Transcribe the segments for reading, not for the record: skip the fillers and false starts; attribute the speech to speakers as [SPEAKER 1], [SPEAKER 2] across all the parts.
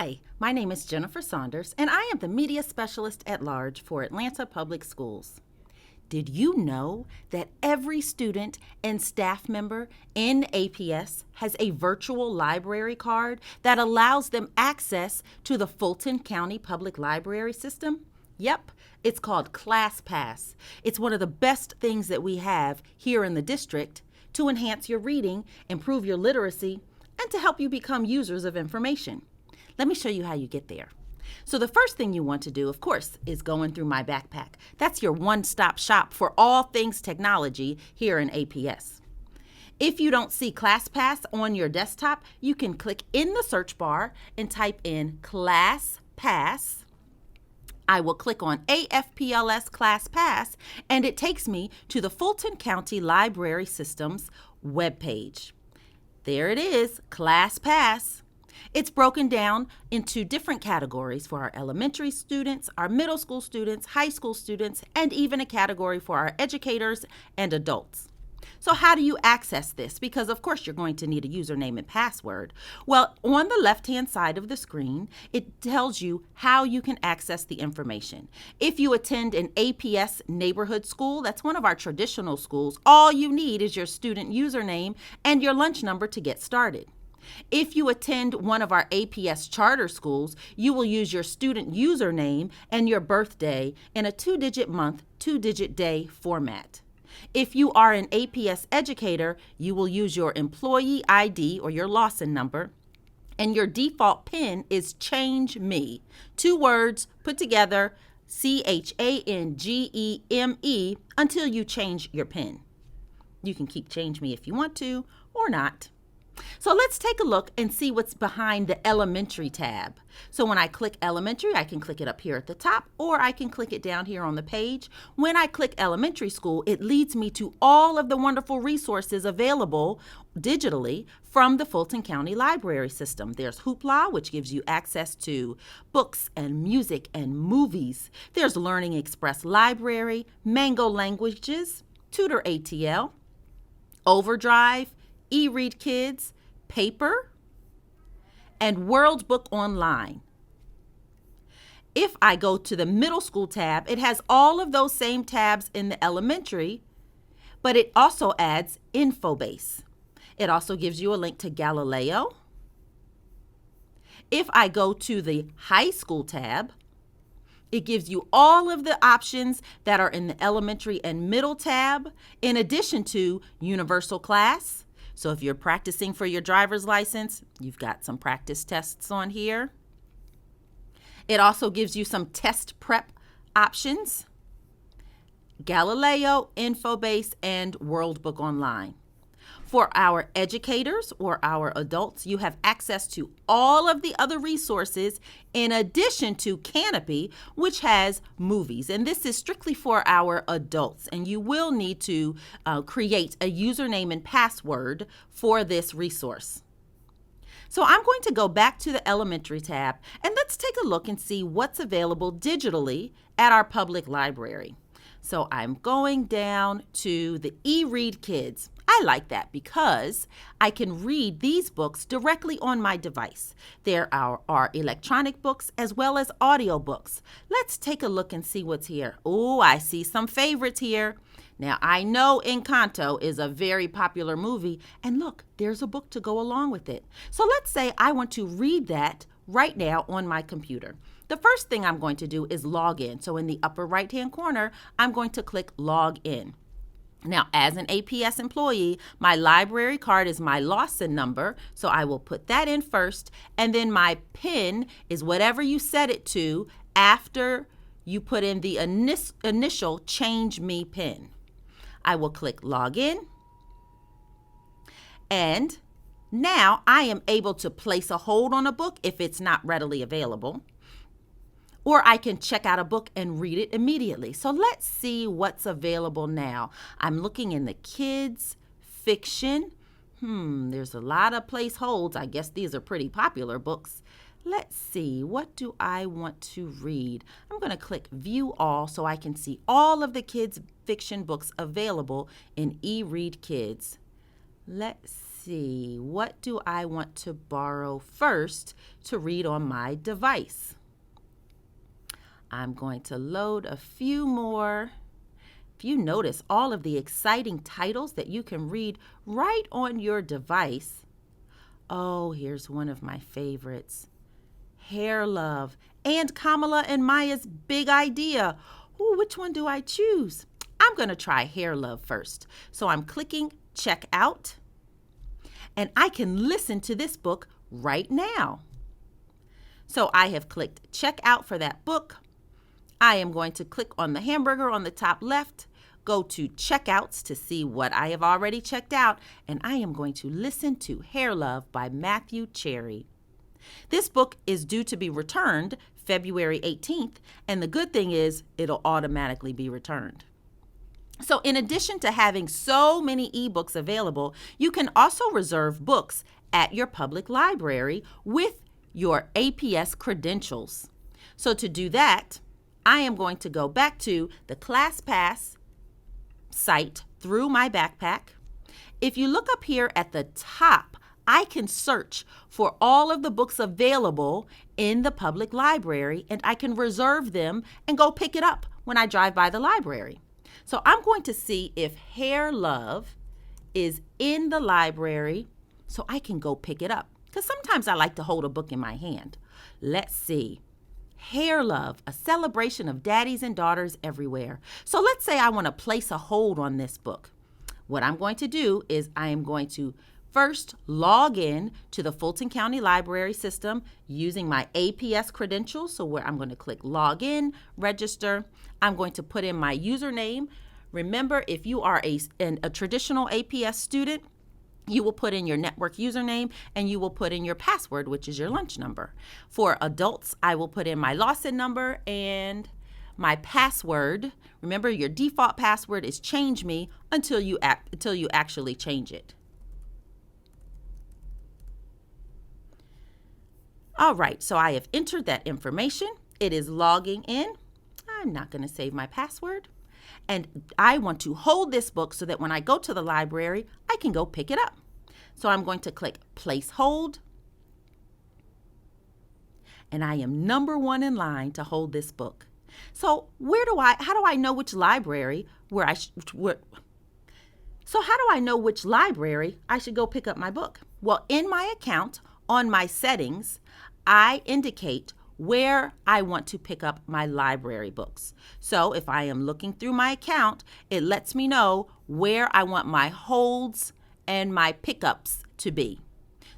[SPEAKER 1] Hi, my name is Jennifer Saunders, and I am the Media Specialist at Large for Atlanta Public Schools. Did you know that every student and staff member in APS has a virtual library card that allows them access to the Fulton County Public Library system? Yep, it's called ClassPass. It's one of the best things that we have here in the district to enhance your reading, improve your literacy, and to help you become users of information. Let me show you how you get there. So the first thing you want to do, of course, is going through My Backpack. That's your one-stop shop for all things technology here in APS. If you don't see ClassPass on your desktop, you can click in the search bar and type in ClassPass. I will click on AFPLS ClassPass, and it takes me to the Fulton County Library System's webpage. There it is, ClassPass. It's broken down into different categories for our elementary students, our middle school students, high school students, and even a category for our educators and adults. So how do you access this? Because of course you're going to need a username and password. Well, on the left-hand side of the screen, it tells you how you can access the information. If you attend an APS neighborhood school, that's one of our traditional schools, all you need is your student username and your lunch number to get started. If you attend one of our APS charter schools, you will use your student username and your birthday in a 2-digit month, 2-digit day format. If you are an APS educator, you will use your employee ID or your Lawson number, and your default PIN is Change Me. 2 words put together, CHANGEME, until you change your PIN. You can keep Change Me if you want to or not. So let's take a look and see what's behind the elementary tab. So when I click elementary, I can click it up here at the top, or I can click it down here on the page. When I click elementary school, it leads me to all of the wonderful resources available digitally from the Fulton County Library System. There's Hoopla, which gives you access to books and music and movies. There's Learning Express Library, Mango Languages, Tutor ATL, Overdrive, eRead Kids, Paper, and World Book Online. If I go to the middle school tab, it has all of those same tabs in the elementary, but it also adds InfoBase. It also gives you a link to Galileo. If I go to the high school tab, it gives you all of the options that are in the elementary and middle tab, in addition to Universal Class. So if you're practicing for your driver's license, you've got some practice tests on here. It also gives you some test prep options, Galileo, InfoBase, and World Book Online. For our educators or our adults, you have access to all of the other resources in addition to Canopy, which has movies. And this is strictly for our adults. And you will need to create a username and password for this resource. So I'm going to go back to the elementary tab, and let's take a look and see what's available digitally at our public library. So I'm going down to the eRead Kids. I like that because I can read these books directly on my device. There are electronic books as well as audiobooks. Let's take a look and see what's here. Oh, I see some favorites here. Now, I know Encanto is a very popular movie, and look, there's a book to go along with it. So let's say I want to read that right now on my computer. The first thing I'm going to do is log in. So in the upper right-hand corner, I'm going to click Log In. Now, as an APS employee, my library card is my Lawson number, so I will put that in first, and then my PIN is whatever you set it to after you put in the initial Change Me PIN. I will click Login, and now I am able to place a hold on a book if it's not readily available, or I can check out a book and read it immediately. So let's see what's available now. I'm looking in the kids fiction. There's a lot of place holds. I guess these are pretty popular books. Let's see, what do I want to read? I'm going to click View All so I can see all of the kids fiction books available in eRead Kids. Let's see, what do I want to borrow first to read on my device? I'm going to load a few more. If you notice all of the exciting titles that you can read right on your device. Oh, here's one of my favorites. Hair Love and Kamala and Maya's Big Idea. Ooh, which one do I choose? I'm going to try Hair Love first. So I'm clicking check out, and I can listen to this book right now. So I have clicked check out for that book. I am going to click on the hamburger on the top left, go to checkouts to see what I have already checked out, and I am going to listen to Hair Love by Matthew Cherry. This book is due to be returned February 18th, and the good thing is it'll automatically be returned. So in addition to having so many eBooks available, you can also reserve books at your public library with your APS credentials. So to do that, I am going to go back to the ClassPass site through my backpack. If you look up here at the top, I can search for all of the books available in the public library, and I can reserve them and go pick it up when I drive by the library. So I'm going to see if Hair Love is in the library so I can go pick it up, because sometimes I like to hold a book in my hand. Let's see. Hair Love, a celebration of daddies and daughters everywhere. So let's say I want to place a hold on this book. What I'm going to do is I am going to first log in to the Fulton County Library System using my APS credentials. So where I'm going to click log in, register. I'm going to put in my username. Remember, if you are a traditional APS student, you will put in your network username and you will put in your password, which is your lunch number. For adults, I will put in my Lawson number and my password. Remember, your default password is change me until you actually change it. All right, so I have entered that information. It is logging in. I'm not going to save my password. And I want to hold this book so that when I go to the library, I can go pick it up. So I'm going to click place hold. And I am number 1 in line to hold this book. So how do I know which library I should go pick up my book? Well, in my account, on my settings, I indicate where I want to pick up my library books. So if I am looking through my account, it lets me know where I want my holds and my pickups to be.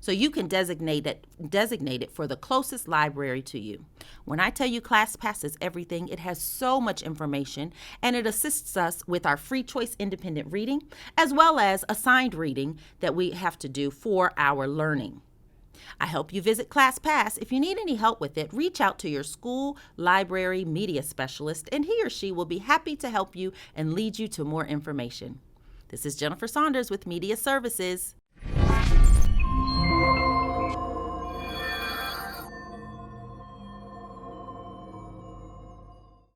[SPEAKER 1] So you can designate it for the closest library to you. When I tell you ClassPass is everything, it has so much information, and it assists us with our free choice independent reading, as well as assigned reading that we have to do for our learning. I hope you visit ClassPass. If you need any help with it, reach out to your school library media specialist, and he or she will be happy to help you and lead you to more information. This is Jennifer Saunders with Media Services.